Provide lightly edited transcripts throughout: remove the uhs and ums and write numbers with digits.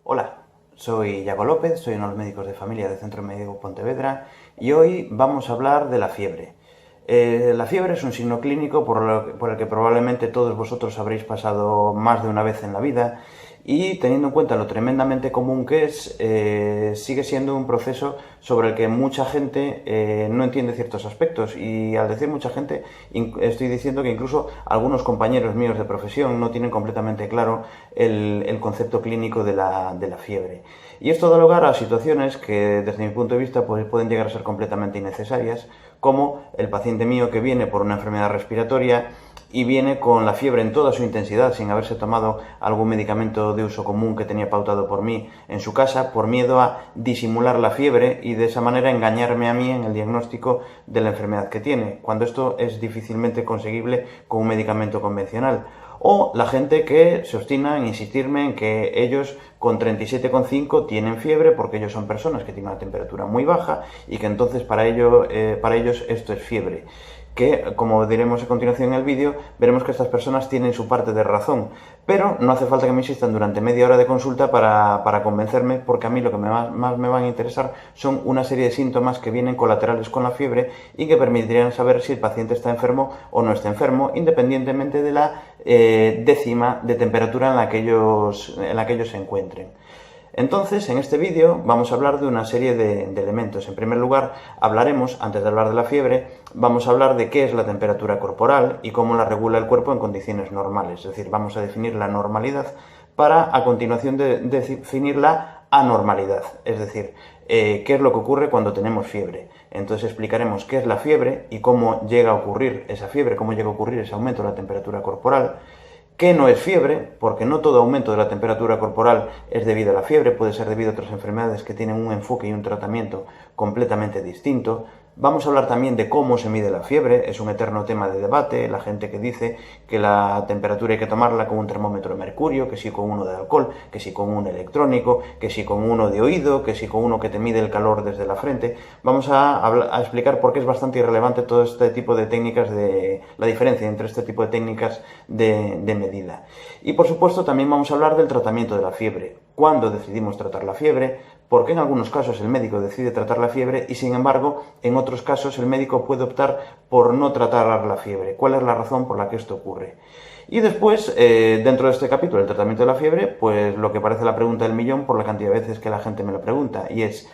Hola, soy Yago López, soy uno de los médicos de familia del Centro Médico Pontevedra y hoy vamos a hablar de la fiebre. La fiebre es un signo clínico por el que probablemente todos vosotros habréis pasado más de una vez en la vida y teniendo en cuenta lo tremendamente común que es, sigue siendo un proceso sobre el que mucha gente no entiende ciertos aspectos y al decir mucha gente estoy diciendo que incluso algunos compañeros míos de profesión no tienen completamente claro el concepto clínico de la fiebre. Y esto da lugar a situaciones que desde mi punto de vista pues, pueden llegar a ser completamente innecesarias, como el paciente mío que viene por una enfermedad respiratoria y viene con la fiebre en toda su intensidad sin haberse tomado algún medicamento de uso común que tenía pautado por mí en su casa por miedo a disimular la fiebre y de esa manera engañarme a mí en el diagnóstico de la enfermedad que tiene, cuando esto es difícilmente conseguible con un medicamento convencional. O la gente que se obstina en insistirme en que ellos con 37,5 tienen fiebre porque ellos son personas que tienen una temperatura muy baja y que entonces para ellos esto es fiebre. Que, como diremos a continuación en el vídeo, veremos que estas personas tienen su parte de razón, pero no hace falta que me insistan durante media hora de consulta para convencerme, porque a mí lo que más me van a interesar son una serie de síntomas que vienen colaterales con la fiebre y que permitirían saber si el paciente está enfermo o no está enfermo, independientemente de la décima de temperatura en la que ellos se encuentren. Entonces, en este vídeo vamos a hablar de una serie de elementos. En primer lugar, hablaremos, antes de hablar de la fiebre, vamos a hablar de qué es la temperatura corporal y cómo la regula el cuerpo en condiciones normales. Es decir, vamos a definir la normalidad para, a continuación, definir la anormalidad. Es decir, qué es lo que ocurre cuando tenemos fiebre. Entonces explicaremos qué es la fiebre y cómo llega a ocurrir esa fiebre, cómo llega a ocurrir ese aumento de la temperatura corporal. ¿Qué no es fiebre? Porque no todo aumento de la temperatura corporal es debido a la fiebre, puede ser debido a otras enfermedades que tienen un enfoque y un tratamiento completamente distinto. Vamos a hablar también de cómo se mide la fiebre, es un eterno tema de debate, la gente que dice que la temperatura hay que tomarla con un termómetro de mercurio, que sí con uno de alcohol, que sí con un electrónico, que sí con uno de oído, que sí con uno que te mide el calor desde la frente. Vamos a explicar por qué es bastante irrelevante todo este tipo de técnicas, la diferencia entre este tipo de técnicas de medida. Y por supuesto también vamos a hablar del tratamiento de la fiebre, cuándo decidimos tratar la fiebre, por qué en algunos casos el médico decide tratar la fiebre y sin embargo en otros casos el médico puede optar por no tratar la fiebre, cuál es la razón por la que esto ocurre. Y después, dentro de este capítulo, el tratamiento de la fiebre, pues lo que parece la pregunta del millón por la cantidad de veces que la gente me lo pregunta, y es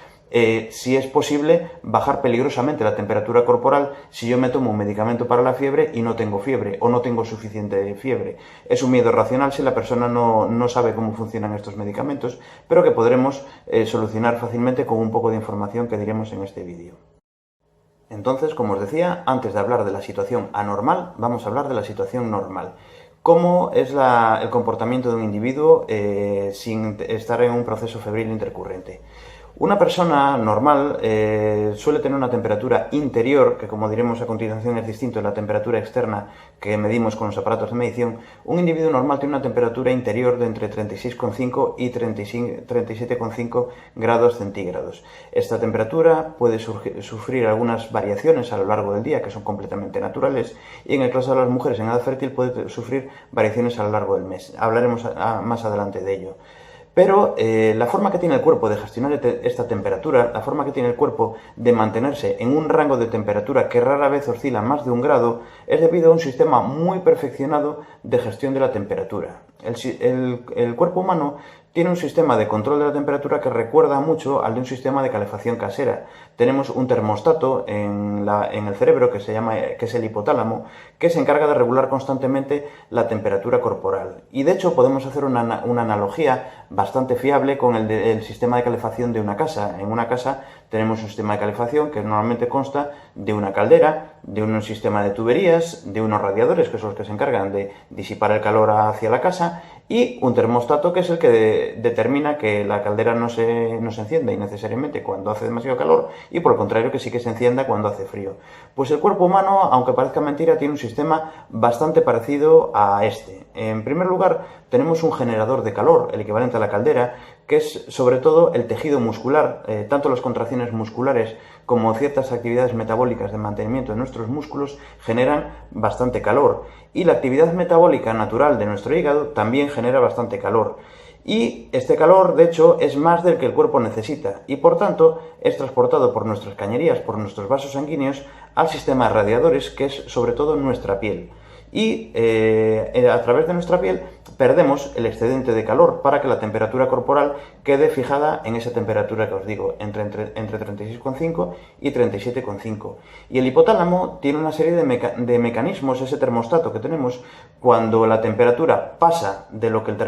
si es posible bajar peligrosamente la temperatura corporal si yo me tomo un medicamento para la fiebre y no tengo fiebre o no tengo suficiente fiebre. Es un miedo racional si la persona no sabe cómo funcionan estos medicamentos, pero que podremos solucionar fácilmente con un poco de información que diremos en este vídeo. Entonces, como os decía, antes de hablar de la situación anormal, vamos a hablar de la situación normal. ¿Cómo es el comportamiento de un individuo sin estar en un proceso febril intercurrente? Una persona normal suele tener una temperatura interior, que como diremos a continuación es distinto de la temperatura externa que medimos con los aparatos de medición. Un individuo normal tiene una temperatura interior de entre 36,5 y 37,5 grados centígrados. Esta temperatura puede sufrir algunas variaciones a lo largo del día, que son completamente naturales, y en el caso de las mujeres en edad fértil puede sufrir variaciones a lo largo del mes. Hablaremos más adelante de ello. Pero la forma que tiene el cuerpo de gestionar esta temperatura, la forma que tiene el cuerpo de mantenerse en un rango de temperatura que rara vez oscila más de 1 grado, es debido a un sistema muy perfeccionado de gestión de la temperatura. El cuerpo humano tiene un sistema de control de la temperatura que recuerda mucho al de un sistema de calefacción casera. Tenemos un termostato en el cerebro que es el hipotálamo, que se encarga de regular constantemente la temperatura corporal. Y de hecho podemos hacer una analogía bastante fiable con el sistema de calefacción de una casa. En una casa tenemos un sistema de calefacción que normalmente consta de una caldera, de un sistema de tuberías, de unos radiadores, que son los que se encargan de disipar el calor hacia la casa, y un termostato que es el que determina que la caldera no se encienda innecesariamente cuando hace demasiado calor y por el contrario que sí que se encienda cuando hace frío. Pues el cuerpo humano, aunque parezca mentira, tiene un sistema bastante parecido a este. En primer lugar, tenemos un generador de calor, el equivalente a la caldera, que es sobre todo el tejido muscular, tanto las contracciones musculares como ciertas actividades metabólicas de mantenimiento de nuestros músculos generan bastante calor. Y la actividad metabólica natural de nuestro hígado también genera bastante calor. Y este calor, de hecho, es más del que el cuerpo necesita y, por tanto, es transportado por nuestras cañerías, por nuestros vasos sanguíneos, al sistema de radiadores, que es sobre todo nuestra piel. Y a través de nuestra piel perdemos el excedente de calor para que la temperatura corporal quede fijada en esa temperatura que os digo, entre 36,5 y 37,5. Y el hipotálamo tiene una serie de mecanismos, ese termostato que tenemos, cuando la temperatura pasa de lo que el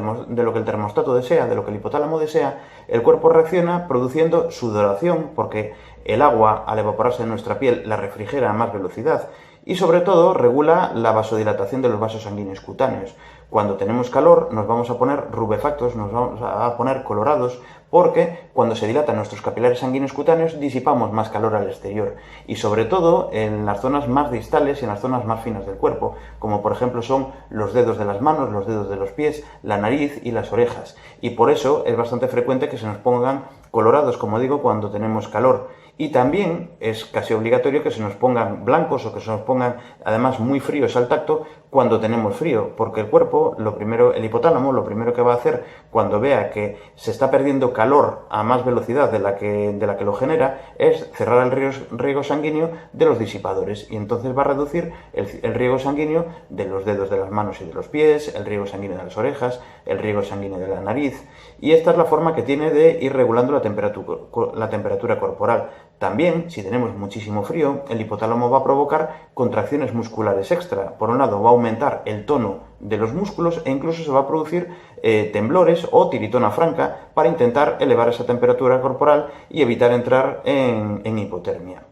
termostato desea, de lo que el hipotálamo desea, el cuerpo reacciona produciendo sudoración, porque el agua, al evaporarse en nuestra piel, la refrigera a más velocidad. Y sobre todo regula la vasodilatación de los vasos sanguíneos cutáneos. Cuando tenemos calor nos vamos a poner rubefactos, nos vamos a poner colorados, porque cuando se dilatan nuestros capilares sanguíneos cutáneos disipamos más calor al exterior. Y sobre todo en las zonas más distales y en las zonas más finas del cuerpo, como por ejemplo son los dedos de las manos, los dedos de los pies, la nariz y las orejas. Y por eso es bastante frecuente que se nos pongan colorados, como digo, cuando tenemos calor. Y también es casi obligatorio que se nos pongan blancos o que se nos pongan además muy fríos al tacto cuando tenemos frío, porque el cuerpo, el hipotálamo, lo primero que va a hacer cuando vea que se está perdiendo calor a más velocidad de la que lo genera, es cerrar el riego sanguíneo de los disipadores, y entonces va a reducir el riego sanguíneo de los dedos de las manos y de los pies, el riego sanguíneo de las orejas, el riego sanguíneo de la nariz, y esta es la forma que tiene de ir regulando la temperatura corporal. También, si tenemos muchísimo frío, el hipotálamo va a provocar contracciones musculares extra. Por un lado, va a aumentar el tono de los músculos e incluso se va a producir temblores o tiritona franca para intentar elevar esa temperatura corporal y evitar entrar en hipotermia.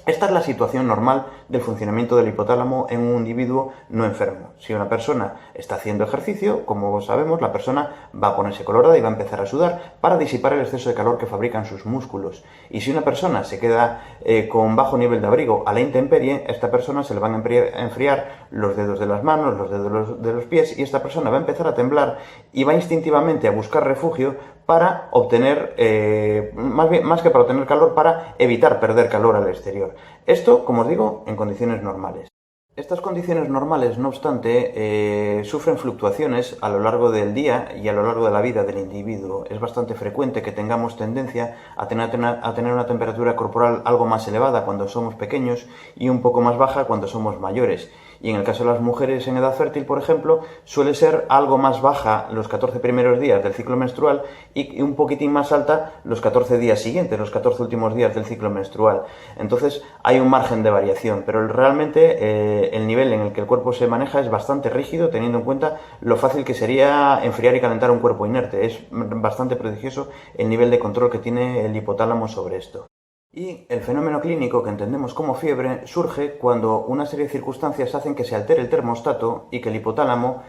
Esta es la situación normal del funcionamiento del hipotálamo en un individuo no enfermo. Si una persona está haciendo ejercicio, como sabemos, la persona va a ponerse colorada y va a empezar a sudar para disipar el exceso de calor que fabrican sus músculos. Y si una persona se queda con bajo nivel de abrigo a la intemperie, a esta persona se le van a enfriar los dedos de las manos, los dedos de los pies, y esta persona va a empezar a temblar y va instintivamente a buscar refugio para obtener, más que para obtener calor, para evitar perder calor al exterior. Esto, como os digo, en condiciones normales. Estas condiciones normales, no obstante, sufren fluctuaciones a lo largo del día y a lo largo de la vida del individuo. Es bastante frecuente que tengamos tendencia a tener una temperatura corporal algo más elevada cuando somos pequeños y un poco más baja cuando somos mayores. Y en el caso de las mujeres en edad fértil, por ejemplo, suele ser algo más baja los 14 primeros días del ciclo menstrual y un poquitín más alta los 14 días siguientes, los 14 últimos días del ciclo menstrual. Entonces hay un margen de variación, pero realmente el nivel en el que el cuerpo se maneja es bastante rígido, teniendo en cuenta lo fácil que sería enfriar y calentar un cuerpo inerte. Es bastante prodigioso el nivel de control que tiene el hipotálamo sobre esto. Y el fenómeno clínico que entendemos como fiebre surge cuando una serie de circunstancias hacen que se altere el termostato y que el hipotálamo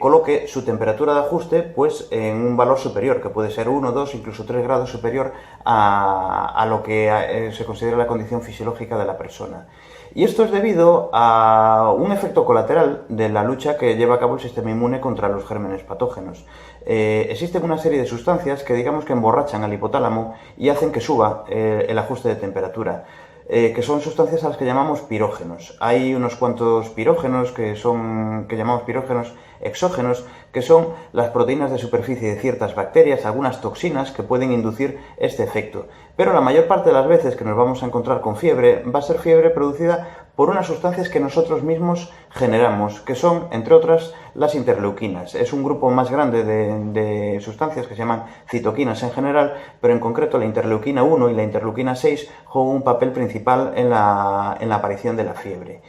coloque su temperatura de ajuste pues, en un valor superior, que puede ser 1, 2, incluso 3 grados superior a lo que se considera la condición fisiológica de la persona. Y esto es debido a un efecto colateral de la lucha que lleva a cabo el sistema inmune contra los gérmenes patógenos. Existen una serie de sustancias que digamos que emborrachan al hipotálamo y hacen que suba el ajuste de temperatura, que son sustancias a las que llamamos pirógenos. Hay unos cuantos pirógenos que llamamos pirógenos exógenos, que son las proteínas de superficie de ciertas bacterias, algunas toxinas que pueden inducir este efecto. Pero la mayor parte de las veces que nos vamos a encontrar con fiebre va a ser fiebre producida por unas sustancias que nosotros mismos generamos, que son, entre otras, las interleuquinas. Es un grupo más grande de sustancias que se llaman citoquinas en general, pero en concreto la interleuquina 1 y la interleuquina 6 juegan un papel principal en la aparición de la fiebre.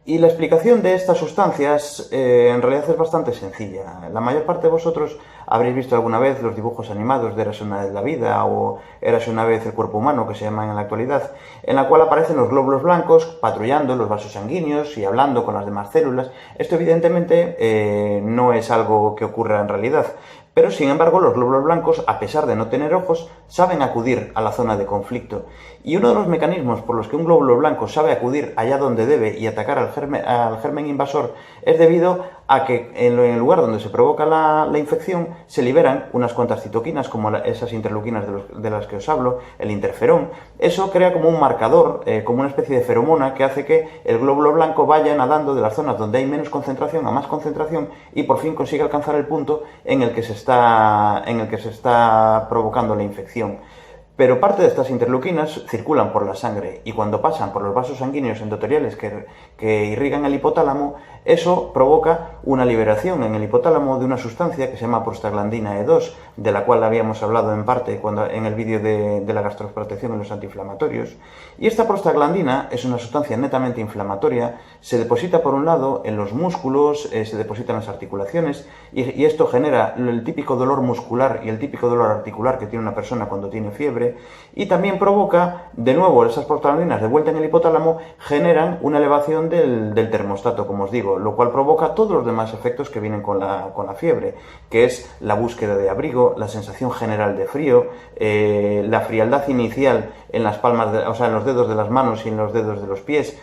Y la explicación de estas sustancias en realidad es bastante sencilla. La mayor parte de vosotros habréis visto alguna vez los dibujos animados de Érase una vez la vida o Érase una vez el cuerpo humano, que se llaman en la actualidad, en la cual aparecen los glóbulos blancos patrullando los vasos sanguíneos y hablando con las demás células. Esto evidentemente no es algo que ocurra en realidad. Pero, sin embargo, los glóbulos blancos, a pesar de no tener ojos, saben acudir a la zona de conflicto. Y uno de los mecanismos por los que un glóbulo blanco sabe acudir allá donde debe y atacar al germen invasor es debido a que en el lugar donde se provoca la infección se liberan unas cuantas citoquinas, como esas interleuquinas de las que os hablo, el interferón. Eso crea como un marcador, como una especie de feromona que hace que el glóbulo blanco vaya nadando de las zonas donde hay menos concentración a más concentración y por fin consiga alcanzar el punto en el que se está provocando la infección. Pero parte de estas interleuquinas circulan por la sangre y cuando pasan por los vasos sanguíneos endoteliales que irrigan el hipotálamo, eso provoca una liberación en el hipotálamo de una sustancia que se llama prostaglandina E2, de la cual habíamos hablado en parte en el vídeo de la gastroprotección y los antiinflamatorios. Y esta prostaglandina es una sustancia netamente inflamatoria, se deposita por un lado en los músculos, se deposita en las articulaciones y esto genera el típico dolor muscular y el típico dolor articular que tiene una persona cuando tiene fiebre, y también provoca, de nuevo, esas prostaglandinas de vuelta en el hipotálamo generan una elevación del termostato, como os digo, lo cual provoca todos los demás efectos que vienen con la fiebre, que es la búsqueda de abrigo, la sensación general de frío, la frialdad inicial en las palmas, en los dedos de las manos y en los dedos de los pies,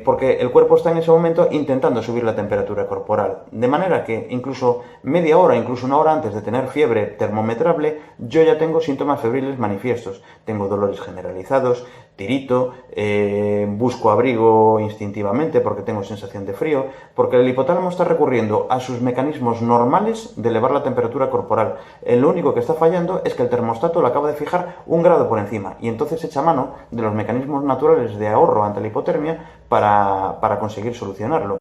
porque el cuerpo está en ese momento intentando subir la temperatura corporal, de manera que incluso media hora, incluso una hora antes de tener fiebre termometrable, yo ya tengo síntomas febriles manifiestos. Tengo dolores generalizados, tirito, busco abrigo instintivamente porque tengo sensación de frío, porque el hipotálamo está recurriendo a sus mecanismos normales de elevar la temperatura corporal. Lo único que está fallando es que el termostato lo acaba de fijar 1 grado por encima y entonces echa mano de los mecanismos naturales de ahorro ante la hipotermia para conseguir solucionarlo.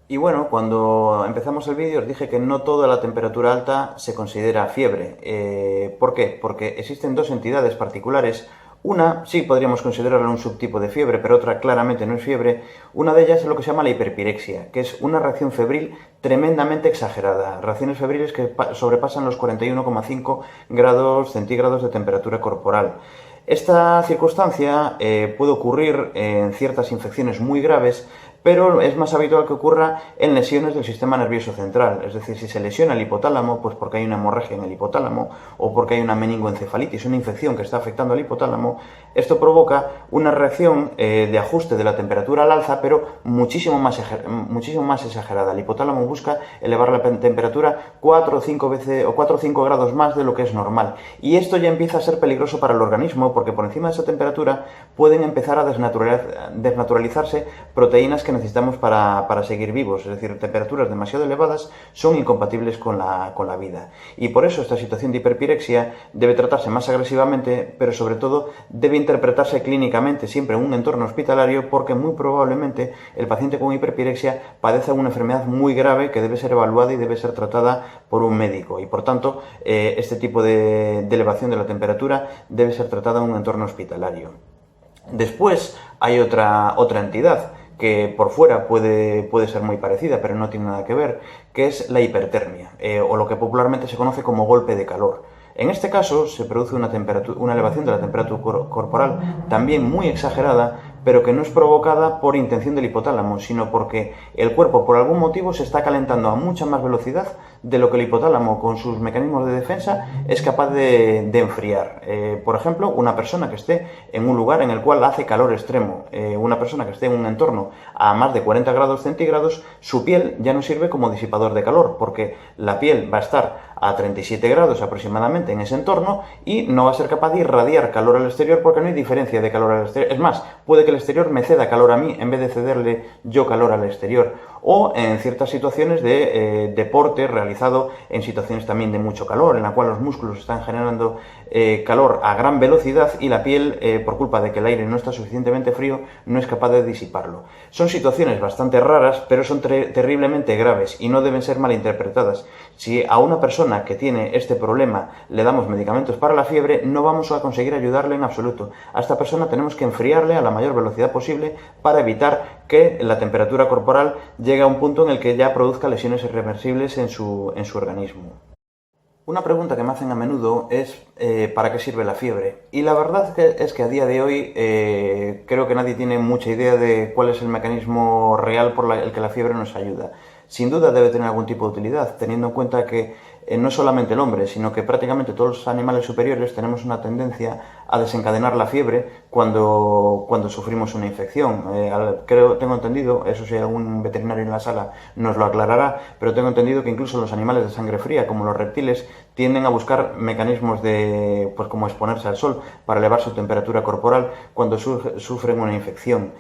Y bueno, cuando empezamos el vídeo os dije que no toda la temperatura alta se considera fiebre. ¿Por qué? Porque existen dos entidades particulares. Una sí podríamos considerarla un subtipo de fiebre, pero otra claramente no es fiebre. Una de ellas es lo que se llama la hiperpirexia, que es una reacción febril tremendamente exagerada. Reacciones febriles que sobrepasan los 41,5 grados centígrados de temperatura corporal. Esta circunstancia puede ocurrir en ciertas infecciones muy graves, pero es más habitual que ocurra en lesiones del sistema nervioso central. Es decir, si se lesiona el hipotálamo, pues porque hay una hemorragia en el hipotálamo o porque hay una meningoencefalitis, una infección que está afectando al hipotálamo, esto provoca una reacción de ajuste de la temperatura al alza, pero muchísimo más exagerada. El hipotálamo busca elevar la temperatura 4 o 5 grados más de lo que es normal. Y esto ya empieza a ser peligroso para el organismo, porque por encima de esa temperatura pueden empezar a desnaturalizarse proteínas que necesitamos para seguir vivos. Es decir, temperaturas demasiado elevadas son incompatibles con la vida. Y por eso esta situación de hiperpirexia debe tratarse más agresivamente, pero sobre todo debe interpretarse clínicamente siempre en un entorno hospitalario, porque muy probablemente el paciente con hiperpirexia padece una enfermedad muy grave que debe ser evaluada y debe ser tratada por un médico. Y por tanto, este tipo de elevación de la temperatura debe ser tratada en un entorno hospitalario. Después hay otra entidad que por fuera puede ser muy parecida, pero no tiene nada que ver, que es la hipertermia, o lo que popularmente se conoce como golpe de calor. En este caso se produce una elevación de la temperatura corporal también muy exagerada, pero que no es provocada por intención del hipotálamo, sino porque el cuerpo por algún motivo se está calentando a mucha más velocidad de lo que el hipotálamo con sus mecanismos de defensa es capaz de enfriar. Por ejemplo, una persona que esté en un lugar en el cual hace calor extremo, una persona que esté en un entorno a más de 40 grados centígrados, su piel ya no sirve como disipador de calor, porque la piel va a estar a 37 grados aproximadamente en ese entorno y no va a ser capaz de irradiar calor al exterior porque no hay diferencia de calor al exterior. Es más, puede que el exterior me ceda calor a mí en vez de cederle yo calor al exterior. O en ciertas situaciones de deporte realizado en situaciones también de mucho calor, en la cual los músculos están generando calor a gran velocidad y la piel, por culpa de que el aire no está suficientemente frío, no es capaz de disiparlo. Son situaciones bastante raras, pero son terriblemente graves y no deben ser malinterpretadas. Si a una persona que tiene este problema le damos medicamentos para la fiebre, no vamos a conseguir ayudarle en absoluto. A esta persona tenemos que enfriarle a la mayor velocidad posible para evitar que la temperatura corporal llegue a un punto en el que ya produzca lesiones irreversibles en su organismo. Una pregunta que me hacen a menudo es ¿para qué sirve la fiebre? Y la verdad es que a día de hoy creo que nadie tiene mucha idea de cuál es el mecanismo real por el que la fiebre nos ayuda. Sin duda debe tener algún tipo de utilidad, teniendo en cuenta que no solamente el hombre, sino que prácticamente todos los animales superiores tenemos una tendencia a desencadenar la fiebre cuando sufrimos una infección. Tengo entendido, eso si hay algún veterinario en la sala nos lo aclarará, pero tengo entendido que incluso los animales de sangre fría, como los reptiles, tienden a buscar mecanismos de, pues como exponerse al sol para elevar su temperatura corporal cuando sufren una infección.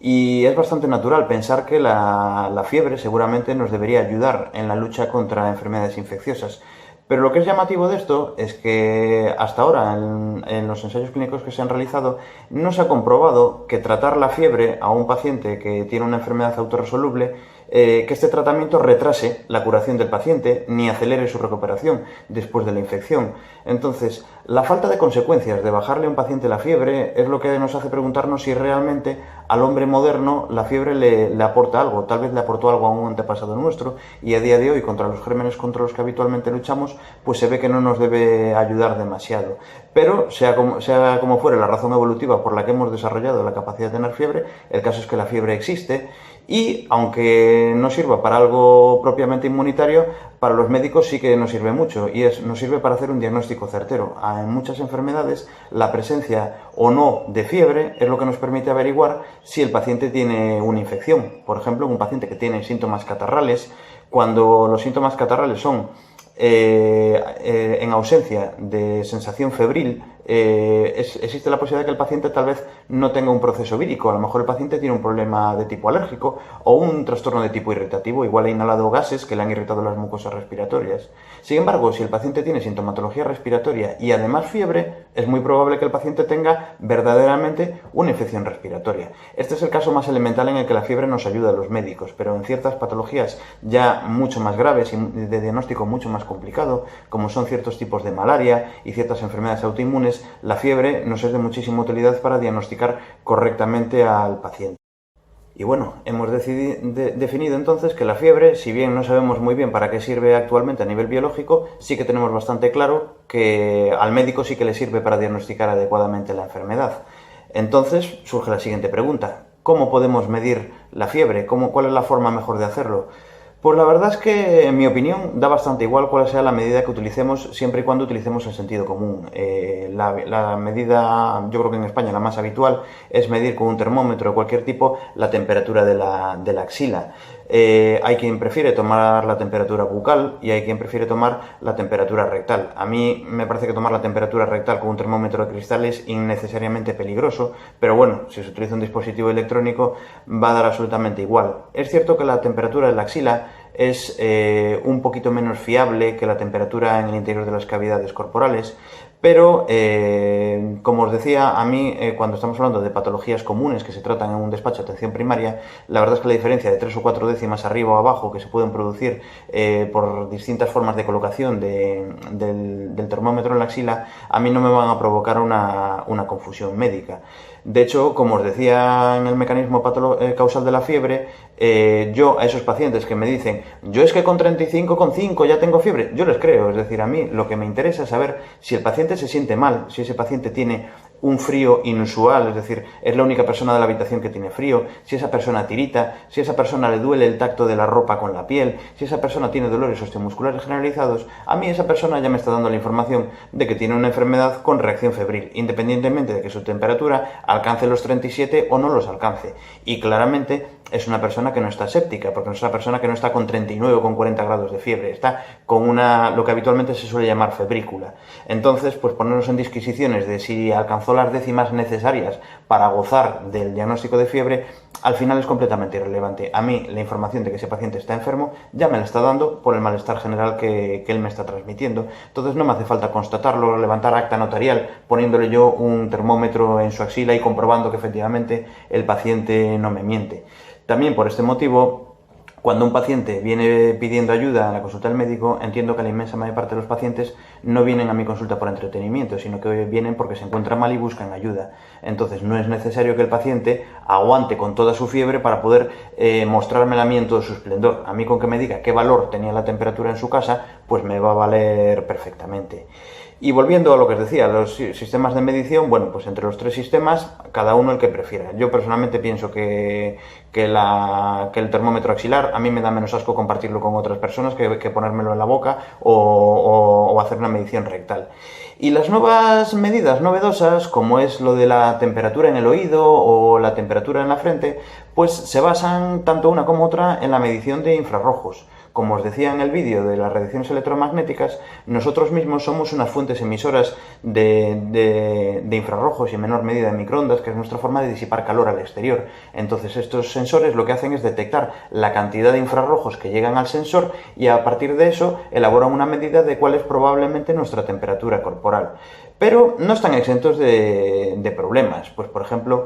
Y es bastante natural pensar que la fiebre seguramente nos debería ayudar en la lucha contra enfermedades infecciosas. Pero lo que es llamativo de esto es que hasta ahora, en los ensayos clínicos que se han realizado, no se ha comprobado que tratar la fiebre a un paciente que tiene una enfermedad autorresoluble, que este tratamiento retrase la curación del paciente ni acelere su recuperación después de la infección. Entonces, la falta de consecuencias de bajarle a un paciente la fiebre es lo que nos hace preguntarnos si realmente al hombre moderno la fiebre le aporta algo. Tal vez le aportó algo a un antepasado nuestro y a día de hoy, contra los gérmenes contra los que habitualmente luchamos, pues se ve que no nos debe ayudar demasiado. Pero, sea como fuere la razón evolutiva por la que hemos desarrollado la capacidad de tener fiebre, el caso es que la fiebre existe y, aunque no sirva para algo propiamente inmunitario, para los médicos sí que nos sirve mucho y nos sirve para hacer un diagnóstico certero. En muchas enfermedades, la presencia o no de fiebre es lo que nos permite averiguar si el paciente tiene una infección. Por ejemplo, un paciente que tiene síntomas catarrales, cuando los síntomas catarrales son en ausencia de sensación febril, existe la posibilidad de que el paciente tal vez no tenga un proceso vírico. A lo mejor el paciente tiene un problema de tipo alérgico o un trastorno de tipo irritativo, igual ha inhalado gases que le han irritado las mucosas respiratorias. Sin embargo, si el paciente tiene sintomatología respiratoria y además fiebre, es muy probable que el paciente tenga verdaderamente una infección respiratoria. Este es el caso más elemental en el que la fiebre nos ayuda a los médicos, pero en ciertas patologías ya mucho más graves y de diagnóstico mucho más complicado, como son ciertos tipos de malaria y ciertas enfermedades autoinmunes, la fiebre nos es de muchísima utilidad para diagnosticar correctamente al paciente. Y bueno, hemos definido entonces que la fiebre, si bien no sabemos muy bien para qué sirve actualmente a nivel biológico, sí que tenemos bastante claro que al médico sí que le sirve para diagnosticar adecuadamente la enfermedad. Entonces surge la siguiente pregunta: ¿cómo podemos medir la fiebre? ¿Cuál es la forma mejor de hacerlo? Pues la verdad es que, en mi opinión, da bastante igual cuál sea la medida que utilicemos, siempre y cuando utilicemos el sentido común. La medida, yo creo que en España la más habitual, es medir con un termómetro de cualquier tipo la temperatura de la axila. Hay quien prefiere tomar la temperatura bucal y hay quien prefiere tomar la temperatura rectal. A mí me parece que tomar la temperatura rectal con un termómetro de cristal es innecesariamente peligroso, pero bueno, si se utiliza un dispositivo electrónico va a dar absolutamente igual. Es cierto que la temperatura de la axila es un poquito menos fiable que la temperatura en el interior de las cavidades corporales, pero, como os decía, a mí, cuando estamos hablando de patologías comunes que se tratan en un despacho de atención primaria, la verdad es que la diferencia de 3 o 4 décimas arriba o abajo que se pueden producir por distintas formas de colocación del termómetro en la axila, a mí no me van a provocar una confusión médica. De hecho, como os decía en el mecanismo causal de la fiebre, yo a esos pacientes que me dicen, yo es que con 35,5 ya tengo fiebre, yo les creo. Es decir, a mí lo que me interesa es saber si el paciente se siente mal, si ese paciente tiene un frío inusual, es decir, es la única persona de la habitación que tiene frío, si esa persona tirita, si a esa persona le duele el tacto de la ropa con la piel, si esa persona tiene dolores osteomusculares generalizados, a mí esa persona ya me está dando la información de que tiene una enfermedad con reacción febril, independientemente de que su temperatura alcance los 37 o no los alcance. Y claramente es una persona que no está séptica, porque no es una persona que no está con 39 o con 40 grados de fiebre, está con lo que habitualmente se suele llamar febrícula. Entonces, pues ponernos en disquisiciones de si alcanzó las décimas necesarias para gozar del diagnóstico de fiebre, al final es completamente irrelevante. A mí la información de que ese paciente está enfermo ya me la está dando por el malestar general que él me está transmitiendo. Entonces no me hace falta constatarlo, levantar acta notarial, poniéndole yo un termómetro en su axila y comprobando que efectivamente el paciente no me miente. También por este motivo, cuando un paciente viene pidiendo ayuda en la consulta del médico, entiendo que la inmensa mayor parte de los pacientes no vienen a mi consulta por entretenimiento, sino que vienen porque se encuentran mal y buscan ayuda. Entonces no es necesario que el paciente aguante con toda su fiebre para poder mostrármela a mí en todo su esplendor. A mí con que me diga qué valor tenía la temperatura en su casa, pues me va a valer perfectamente. Y volviendo a lo que os decía, los sistemas de medición, bueno, pues entre los 3 sistemas, cada uno el que prefiera. Yo personalmente pienso que el termómetro axilar, a mí me da menos asco compartirlo con otras personas que ponérmelo en la boca o hacer una medición rectal. Y las nuevas medidas novedosas, como es lo de la temperatura en el oído o la temperatura en la frente, pues se basan tanto una como otra en la medición de infrarrojos. Como os decía en el vídeo de las radiaciones electromagnéticas, nosotros mismos somos unas fuentes emisoras de infrarrojos y en menor medida de microondas, que es nuestra forma de disipar calor al exterior. Entonces estos sensores lo que hacen es detectar la cantidad de infrarrojos que llegan al sensor y a partir de eso elaboran una medida de cuál es probablemente nuestra temperatura corporal. Pero no están exentos de problemas. Pues, por ejemplo,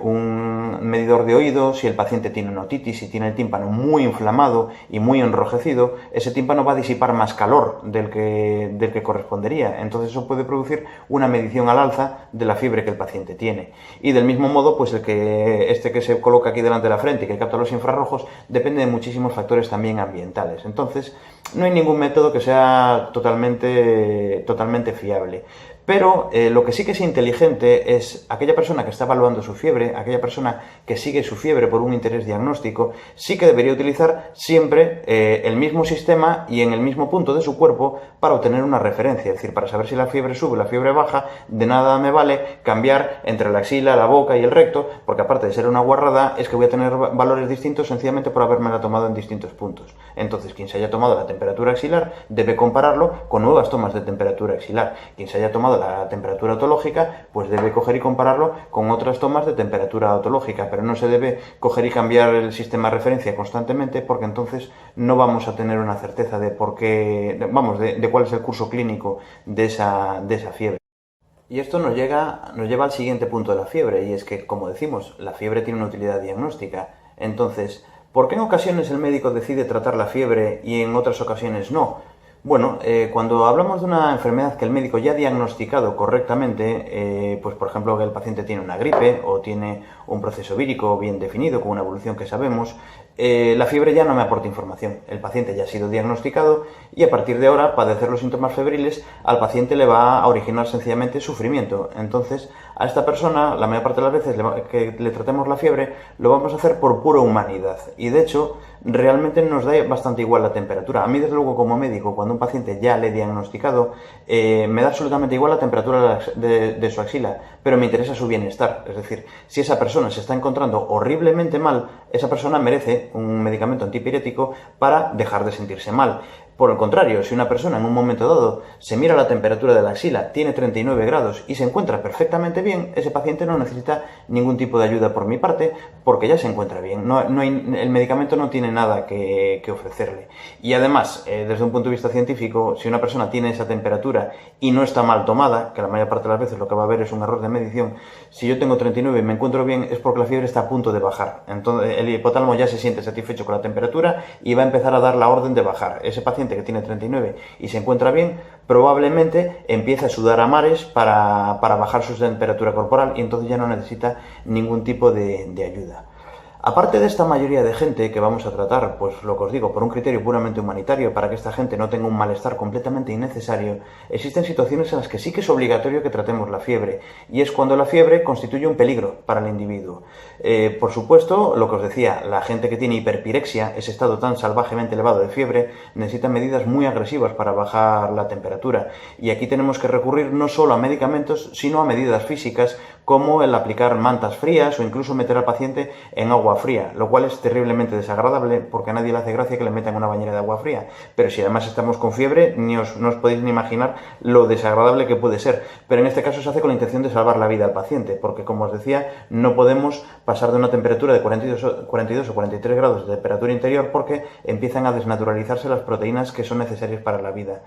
un medidor de oído, si el paciente tiene una otitis y tiene el tímpano muy inflamado y muy enrojecido, ese tímpano va a disipar más calor del que correspondería. Entonces eso puede producir una medición al alza de la fiebre que el paciente tiene. Y del mismo modo, pues que se coloca aquí delante de la frente y que capta los infrarrojos, depende de muchísimos factores también ambientales. Entonces, no hay ningún método que sea totalmente fiable. Pero lo que sí que es inteligente es aquella persona que está evaluando su fiebre, aquella persona que sigue su fiebre por un interés diagnóstico, sí que debería utilizar siempre el mismo sistema y en el mismo punto de su cuerpo para obtener una referencia. Es decir, para saber si la fiebre sube o la fiebre baja, de nada me vale cambiar entre la axila, la boca y el recto, porque aparte de ser una guarrada, es que voy a tener valores distintos sencillamente por habérmela tomado en distintos puntos. Entonces, quien se haya tomado la temperatura axilar debe compararlo con nuevas tomas de temperatura axilar. Quien se haya tomado la temperatura otológica, pues debe coger y compararlo con otras tomas de temperatura otológica, pero no se debe coger y cambiar el sistema de referencia constantemente, porque entonces no vamos a tener una certeza de por qué, de cuál es el curso clínico de esa fiebre. Y esto nos lleva al siguiente punto de la fiebre, y es que, como decimos, la fiebre tiene una utilidad diagnóstica. Entonces, ¿por qué en ocasiones el médico decide tratar la fiebre y en otras ocasiones no? Bueno, cuando hablamos de una enfermedad que el médico ya ha diagnosticado correctamente, pues por ejemplo que el paciente tiene una gripe o tiene un proceso vírico bien definido con una evolución que sabemos, la fiebre ya no me aporta información. El paciente ya ha sido diagnosticado y a partir de ahora padecer los síntomas febriles al paciente le va a originar sencillamente sufrimiento. Entonces, a esta persona, la mayor parte de las veces que le tratemos la fiebre, lo vamos a hacer por pura humanidad. Y de hecho, realmente nos da bastante igual la temperatura. A mí, desde luego, como médico, cuando un paciente ya le he diagnosticado, me da absolutamente igual la temperatura de su axila, pero me interesa su bienestar. Es decir, si esa persona se está encontrando horriblemente mal, esa persona merece un medicamento antipirético para dejar de sentirse mal. Por el contrario, si una persona en un momento dado se mira la temperatura de la axila, tiene 39 grados y se encuentra perfectamente bien, ese paciente no necesita ningún tipo de ayuda por mi parte porque ya se encuentra bien. El medicamento no tiene nada que ofrecerle. Y además, desde un punto de vista científico, si una persona tiene esa temperatura y no está mal tomada, que la mayor parte de las veces lo que va a haber es un error de medición, si yo tengo 39 y me encuentro bien es porque la fiebre está a punto de bajar. Entonces el hipotálamo ya se siente satisfecho con la temperatura y va a empezar a dar la orden de bajar. Ese paciente que tiene 39 y se encuentra bien, probablemente empiece a sudar a mares para bajar su temperatura corporal y entonces ya no necesita ningún tipo de ayuda. Aparte de esta mayoría de gente que vamos a tratar, pues lo que os digo, por un criterio puramente humanitario, para que esta gente no tenga un malestar completamente innecesario, existen situaciones en las que sí que es obligatorio que tratemos la fiebre, y es cuando la fiebre constituye un peligro para el individuo. Por supuesto, lo que os decía, la gente que tiene hiperpirexia, ese estado tan salvajemente elevado de fiebre, necesita medidas muy agresivas para bajar la temperatura, y aquí tenemos que recurrir no solo a medicamentos, sino a medidas físicas, como el aplicar mantas frías o incluso meter al paciente en agua fría, lo cual es terriblemente desagradable porque a nadie le hace gracia que le metan una bañera de agua fría. Pero si además estamos con fiebre, no os podéis ni imaginar lo desagradable que puede ser. Pero en este caso se hace con la intención de salvar la vida al paciente, porque como os decía, no podemos pasar de una temperatura de 42 o 43 grados de temperatura interior porque empiezan a desnaturalizarse las proteínas que son necesarias para la vida.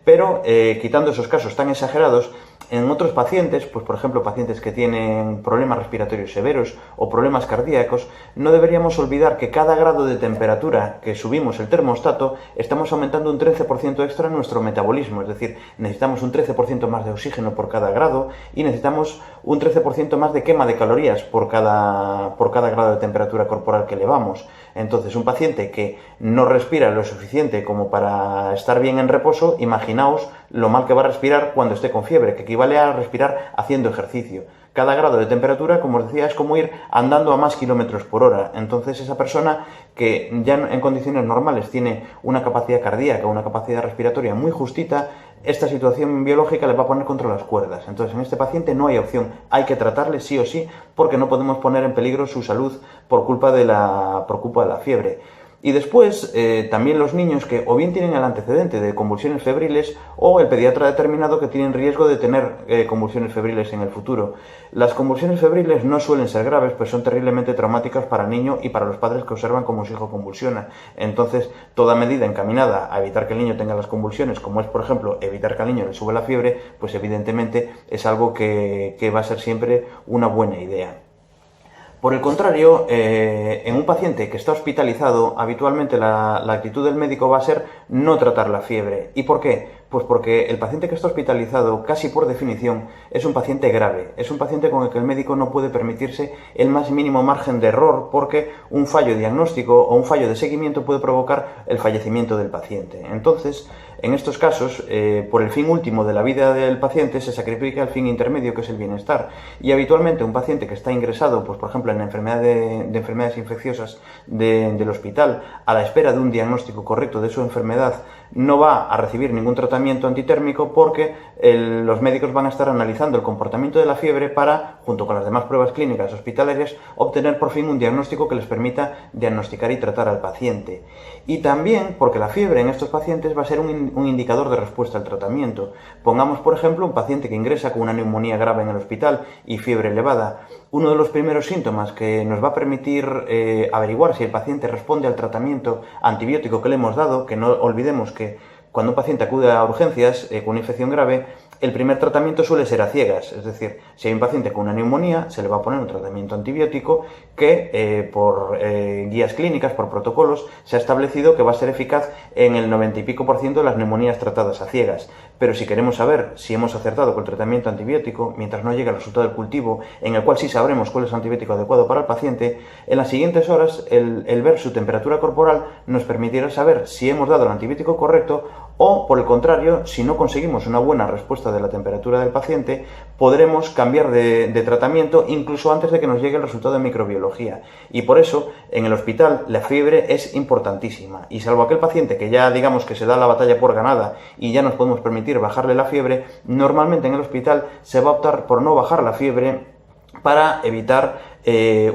Pero quitando esos casos tan exagerados, en otros pacientes, pues por ejemplo pacientes que tienen problemas respiratorios severos o problemas cardíacos, no deberíamos olvidar que cada grado de temperatura que subimos el termostato, estamos aumentando un 13% extra en nuestro metabolismo, es decir, necesitamos un 13% más de oxígeno por cada grado y necesitamos un 13% más de quema de calorías por cada grado de temperatura corporal que elevamos. Entonces, un paciente que no respira lo suficiente como para estar bien en reposo, imaginaos lo mal que va a respirar cuando esté con fiebre, que equivale a respirar haciendo ejercicio. Cada grado de temperatura, como os decía, es como ir andando a más kilómetros por hora. Entonces, esa persona que ya en condiciones normales tiene una capacidad cardíaca, una capacidad respiratoria muy justita, esta situación biológica le va a poner contra las cuerdas. Entonces, en este paciente no hay opción, hay que tratarle sí o sí, porque no podemos poner en peligro su salud por culpa de la fiebre. Y después, también los niños que o bien tienen el antecedente de convulsiones febriles o el pediatra ha determinado que tienen riesgo de tener convulsiones febriles en el futuro. Las convulsiones febriles no suelen ser graves, pero son terriblemente traumáticas para el niño y para los padres que observan cómo su hijo convulsiona. Entonces, toda medida encaminada a evitar que el niño tenga las convulsiones, como es, por ejemplo, evitar que al niño le sube la fiebre, pues evidentemente es algo que va a ser siempre una buena idea. Por el contrario, en un paciente que está hospitalizado, habitualmente la actitud del médico va a ser no tratar la fiebre. ¿Y por qué? Pues porque el paciente que está hospitalizado, casi por definición, es un paciente grave. Es un paciente con el que el médico no puede permitirse el más mínimo margen de error, porque un fallo diagnóstico o un fallo de seguimiento puede provocar el fallecimiento del paciente. Entonces, en estos casos, por el fin último de la vida del paciente, se sacrifica el fin intermedio, que es el bienestar. Y habitualmente un paciente que está ingresado, pues por ejemplo, en la enfermedad de enfermedades infecciosas del hospital, a la espera de un diagnóstico correcto de su enfermedad, no va a recibir ningún tratamiento antitérmico porque los médicos van a estar analizando el comportamiento de la fiebre para, junto con las demás pruebas clínicas hospitalarias, obtener por fin un diagnóstico que les permita diagnosticar y tratar al paciente. Y también porque la fiebre en estos pacientes va a ser un indicador de respuesta al tratamiento. Pongamos, por ejemplo, un paciente que ingresa con una neumonía grave en el hospital y fiebre elevada. Uno de los primeros síntomas que nos va a permitir averiguar si el paciente responde al tratamiento antibiótico que le hemos dado, que no olvidemos que cuando un paciente acude a urgencias con una infección grave, el primer tratamiento suele ser a ciegas, es decir, si hay un paciente con una neumonía, se le va a poner un tratamiento antibiótico que por guías clínicas, por protocolos, se ha establecido que va a ser eficaz en el 90 y pico % de las neumonías tratadas a ciegas. Pero si queremos saber si hemos acertado con el tratamiento antibiótico, mientras no llegue el resultado del cultivo, en el cual sí sabremos cuál es el antibiótico adecuado para el paciente, en las siguientes horas el ver su temperatura corporal nos permitirá saber si hemos dado el antibiótico correcto o, por el contrario, si no conseguimos una buena respuesta de la temperatura del paciente, podremos cambiar de tratamiento incluso antes de que nos llegue el resultado de microbiología. Y por eso, en el hospital, la fiebre es importantísima. Y salvo aquel paciente que ya digamos que se da la batalla por ganada y ya nos podemos permitir bajarle la fiebre, normalmente en el hospital se va a optar por no bajar la fiebre para evitar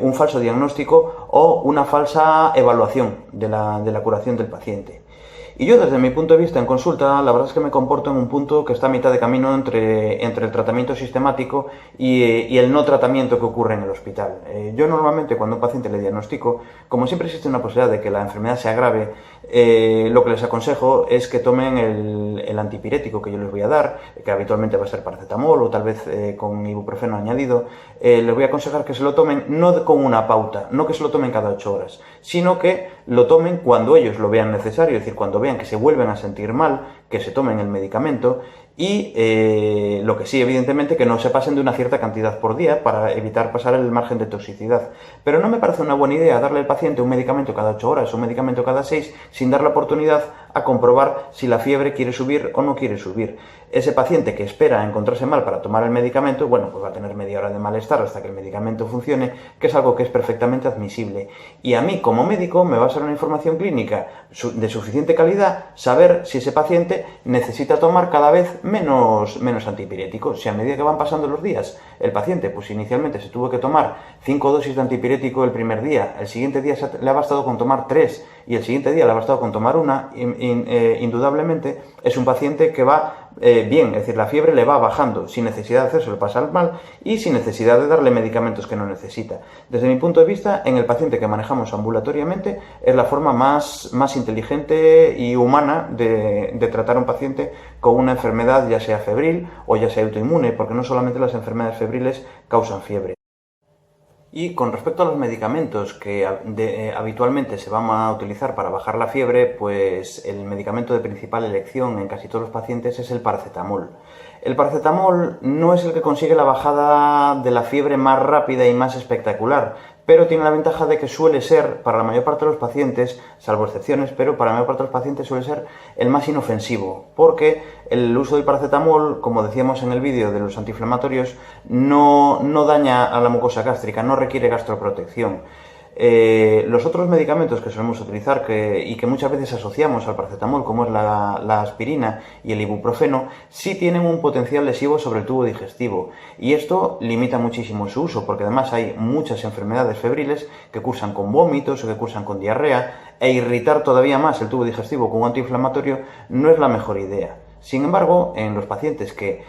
un falso diagnóstico o una falsa evaluación de la curación del paciente. Y yo, desde mi punto de vista en consulta, la verdad es que me comporto en un punto que está a mitad de camino entre el tratamiento sistemático y el no tratamiento que ocurre en el hospital. Yo normalmente, cuando a un paciente le diagnostico, como siempre existe una posibilidad de que la enfermedad sea grave, lo que les aconsejo es que tomen el antipirético que yo les voy a dar, que habitualmente va a ser paracetamol o tal vez con ibuprofeno añadido. Les voy a aconsejar que se lo tomen no con una pauta, no que se lo tomen cada 8 horas, sino que lo tomen cuando ellos lo vean necesario, es decir, cuando vean que se vuelven a sentir mal, que se tomen el medicamento y lo que sí, evidentemente, que no se pasen de una cierta cantidad por día para evitar pasar el margen de toxicidad. Pero no me parece una buena idea darle al paciente un medicamento cada 8 horas o un medicamento cada 6 sin dar la oportunidad a comprobar si la fiebre quiere subir o no quiere subir. Ese paciente que espera a encontrarse mal para tomar el medicamento, bueno, pues va a tener media hora de malestar hasta que el medicamento funcione, que es algo que es perfectamente admisible. Y a mí, como médico, me va a ser una información clínica de suficiente calidad saber si ese paciente necesita tomar cada vez menos antipirético. Si a medida que van pasando los días, el paciente, pues inicialmente se tuvo que tomar 5 dosis de antipirético el primer día, el siguiente día le ha bastado con tomar 3 y el siguiente día le ha bastado con tomar una, indudablemente es un paciente que va bien, es decir, la fiebre le va bajando sin necesidad de hacérselo pasar mal y sin necesidad de darle medicamentos que no necesita. Desde mi punto de vista, en el paciente que manejamos ambulatoriamente es la forma más inteligente y humana de tratar a un paciente con una enfermedad, ya sea febril o ya sea autoinmune, porque no solamente las enfermedades febriles causan fiebre. Y con respecto a los medicamentos que habitualmente se van a utilizar para bajar la fiebre, pues el medicamento de principal elección en casi todos los pacientes es el paracetamol. El paracetamol no es el que consigue la bajada de la fiebre más rápida y más espectacular, pero tiene la ventaja de que suele ser, para la mayor parte de los pacientes, salvo excepciones, pero para la mayor parte de los pacientes suele ser el más inofensivo, porque el uso del paracetamol, como decíamos en el vídeo de los antiinflamatorios, no daña a la mucosa gástrica, no requiere gastroprotección. Los otros medicamentos que solemos utilizar y que muchas veces asociamos al paracetamol, como es la aspirina y el ibuprofeno, sí tienen un potencial lesivo sobre el tubo digestivo, y esto limita muchísimo su uso, porque además hay muchas enfermedades febriles que cursan con vómitos o que cursan con diarrea, e irritar todavía más el tubo digestivo con un antiinflamatorio no es la mejor idea. Sin embargo, en los pacientes que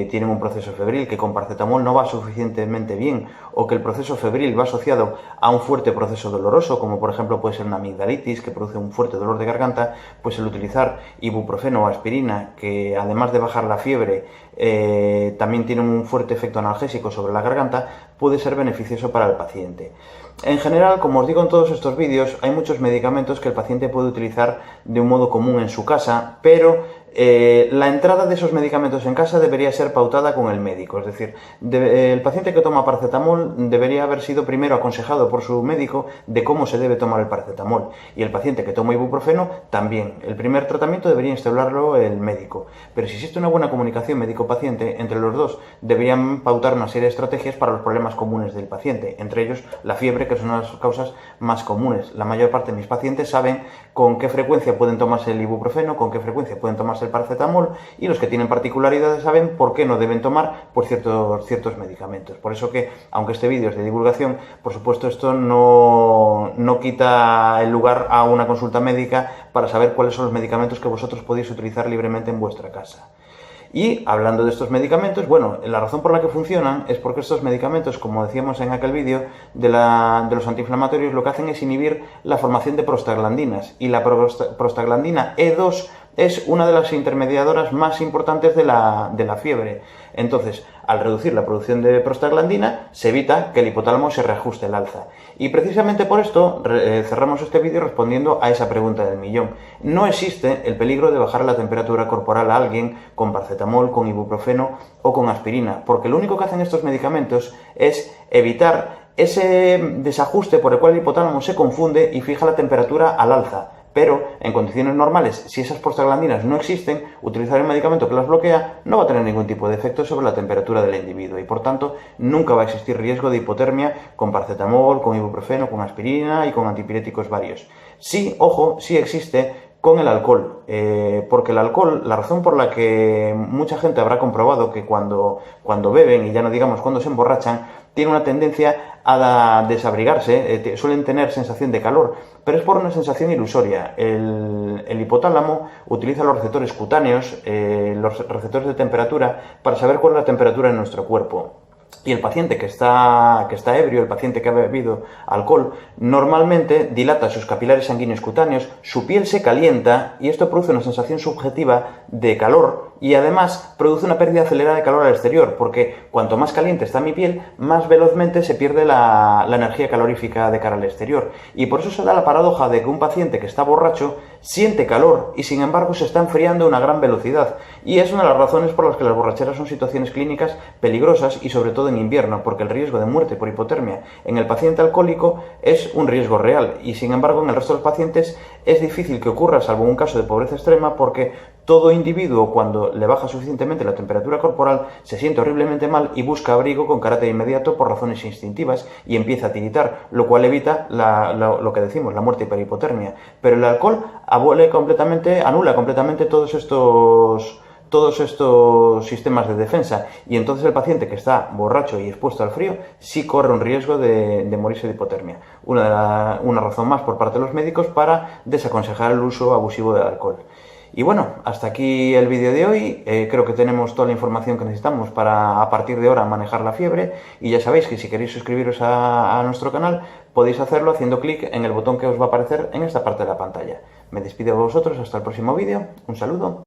tienen un proceso febril que con paracetamol no va suficientemente bien, o que el proceso febril va asociado a un fuerte proceso doloroso, como por ejemplo puede ser una amigdalitis que produce un fuerte dolor de garganta, pues el utilizar ibuprofeno o aspirina, que además de bajar la fiebre también tiene un fuerte efecto analgésico sobre la garganta, puede ser beneficioso para el paciente. En general, como os digo en todos estos vídeos, hay muchos medicamentos que el paciente puede utilizar de un modo común en su casa, pero la entrada de esos medicamentos en casa debería ser pautada con el médico. Es decir, el paciente que toma paracetamol debería haber sido primero aconsejado por su médico de cómo se debe tomar el paracetamol. Y el paciente que toma ibuprofeno también. El primer tratamiento debería instaurarlo el médico. Pero si existe una buena comunicación médico-paciente, entre los dos deberían pautar una serie de estrategias para los problemas comunes del paciente. Entre ellos, la fiebre, que es una de las causas más comunes. La mayor parte de mis pacientes saben con qué frecuencia pueden tomarse el ibuprofeno, con qué frecuencia pueden tomarse el paracetamol, y los que tienen particularidades saben por qué no deben tomar ciertos medicamentos. Por eso que, aunque este vídeo es de divulgación, por supuesto esto no quita el lugar a una consulta médica para saber cuáles son los medicamentos que vosotros podéis utilizar libremente en vuestra casa. Y hablando de estos medicamentos, bueno, la razón por la que funcionan es porque estos medicamentos, como decíamos en aquel vídeo de los antiinflamatorios, lo que hacen es inhibir la formación de prostaglandinas, y la prostaglandina E2 es una de las intermediadoras más importantes de la fiebre. Entonces, al reducir la producción de prostaglandina, se evita que el hipotálamo se reajuste al alza. Y precisamente por esto cerramos este vídeo respondiendo a esa pregunta del millón. No existe el peligro de bajar la temperatura corporal a alguien con paracetamol, con ibuprofeno o con aspirina, porque lo único que hacen estos medicamentos es evitar ese desajuste por el cual el hipotálamo se confunde y fija la temperatura al alza. Pero en condiciones normales, si esas prostaglandinas no existen, utilizar el medicamento que las bloquea no va a tener ningún tipo de efecto sobre la temperatura del individuo, y por tanto nunca va a existir riesgo de hipotermia con paracetamol, con ibuprofeno, con aspirina y con antipiréticos varios. Sí, ojo, sí existe con el alcohol, porque el alcohol, la razón por la que mucha gente habrá comprobado que cuando beben, y ya no digamos cuando se emborrachan, tiene una tendencia a desabrigarse, suelen tener sensación de calor, pero es por una sensación ilusoria. El hipotálamo utiliza los receptores cutáneos, los receptores de temperatura, para saber cuál es la temperatura en nuestro cuerpo. Y el paciente que está ebrio, el paciente que ha bebido alcohol, normalmente dilata sus capilares sanguíneos cutáneos, su piel se calienta y esto produce una sensación subjetiva de calor, y además produce una pérdida acelerada de calor al exterior, porque cuanto más caliente está mi piel, más velozmente se pierde la energía calorífica de cara al exterior. Y por eso se da la paradoja de que un paciente que está borracho siente calor y sin embargo se está enfriando a una gran velocidad. Y es una de las razones por las que las borracheras son situaciones clínicas peligrosas, y sobre todo en invierno, porque el riesgo de muerte por hipotermia en el paciente alcohólico es un riesgo real, y sin embargo en el resto de los pacientes es difícil que ocurra, salvo un caso de pobreza extrema, porque todo individuo, cuando le baja suficientemente la temperatura corporal, se siente horriblemente mal y busca abrigo con carácter inmediato por razones instintivas y empieza a tiritar, lo cual evita lo que decimos, la muerte por hipotermia. Pero el alcohol anula completamente todos estos sistemas de defensa, y entonces el paciente que está borracho y expuesto al frío sí corre un riesgo de morirse de hipotermia. Una razón más por parte de los médicos para desaconsejar el uso abusivo del alcohol. Y bueno, hasta aquí el vídeo de hoy. Creo que tenemos toda la información que necesitamos para, a partir de ahora, manejar la fiebre, y ya sabéis que si queréis suscribiros a nuestro canal, podéis hacerlo haciendo clic en el botón que os va a aparecer en esta parte de la pantalla. Me despido de vosotros hasta el próximo vídeo. Un saludo